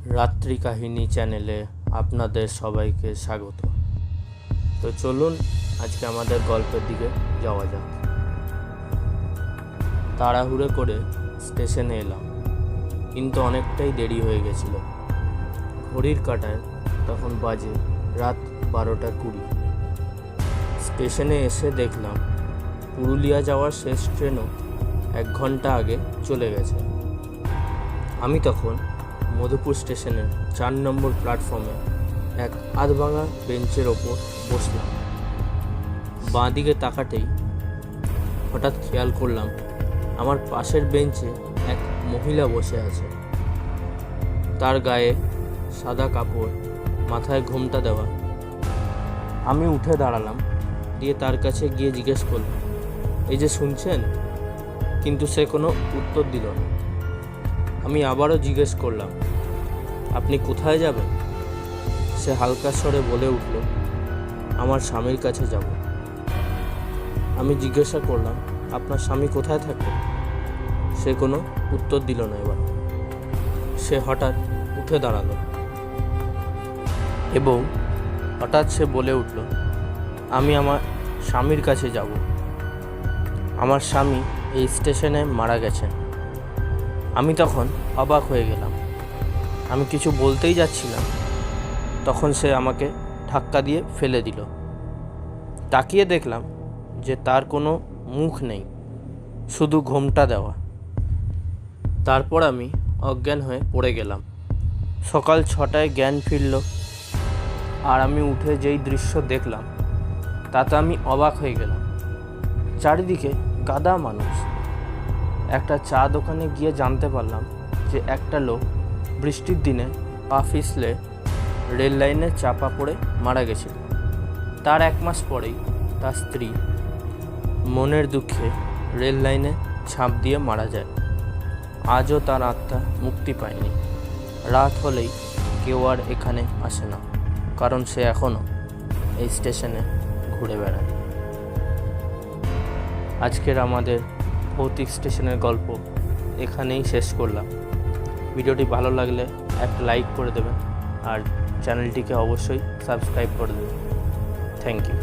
রাত্রি কাহিনী চ্যানেলে আপনাদের সবাইকে স্বাগত। তো চলুন আজকে আমাদের গল্পের দিকে যাওয়া যাক। তাড়াহুড়ো করে স্টেশনে এলাম, কিন্তু অনেকটাই দেরি হয়ে গেছিল। ঘড়ির কাঁটায় তখন বাজে রাত 12:20। স্টেশনে এসে দেখলাম পুরুলিয়া যাওয়ার শেষ ট্রেনও 1 ঘন্টা আগে চলে গেছে। আমি তখন মধুপুর স্টেশনের 4 নম্বর প্ল্যাটফর্মে এক আধভাঙা বেঞ্চের ওপর বসলাম। বাঁ দিকে তাকাতেই হঠাৎ খেয়াল করলাম আমার পাশের বেঞ্চে এক মহিলা বসে আছে। তার গায়ে সাদা কাপড়, মাথায় ঘোমটা দেওয়া। আমি উঠে দাঁড়ালাম, দিয়ে তার কাছে গিয়ে জিজ্ঞেস করলাম, এই যে শুনছেন? কিন্তু সে কোনো উত্তর দিল না। আমি আবারও জিজ্ঞেস করলাম, আপনি কোথায় যাবেন? সে হালকা স্বরে বলে উঠল, আমার স্বামীর কাছে যাব। আমি জিজ্ঞাসা করলাম, আপনার স্বামী কোথায় থাকে? সে কোনো উত্তর দিল না। এবার সে হঠাৎ উঠে দাঁড়ালো এবং হঠাৎ সে বলে উঠল, আমি আমার স্বামীর কাছে যাব। আমার স্বামী এই স্টেশনে মারা গেছেন। আমি তখন অবাক হয়ে গেলাম। আমি কিছু বলতেই যাচ্ছিলাম, তখন সে আমাকে ধাক্কা দিয়ে ফেলে দিল। তাকিয়ে দেখলাম যে তার কোনো মুখ নেই, শুধু ঘোমটা দেওয়া। তারপর আমি অজ্ঞান হয়ে পড়ে গেলাম। সকাল 6টায় জ্ঞান ফিরল, আর আমি উঠে যেই দৃশ্য দেখলাম তাতে আমি অবাক হয়ে গেলাম। চারিদিকে গাদা মানুষ। একটা চা দোকানে গিয়ে জানতে পারলাম যে একটা লোক বৃষ্টির দিনে পা পিছলে রেল লাইনে চাপা পড়ে মারা গেছিল। তার 1 মাস পরেই তার স্ত্রী মনের দুঃখে রেল লাইনে ঝাঁপ দিয়ে মারা যায়। আজও তার আত্মা মুক্তি পায়নি। রাত হলেই কেউ আর এখানে আসে না, কারণ সে এখনও এই স্টেশনে ঘুরে বেড়ায়। আজকের আমাদের ভৌতিক স্টেশনের গল্প এখানেই শেষ করলাম। ভিডিওটি ভালো লাগলে একটা লাইক করে দেবেন, আর চ্যানেলটিকে অবশ্যই সাবস্ক্রাইব করে দেবেন। Thank you.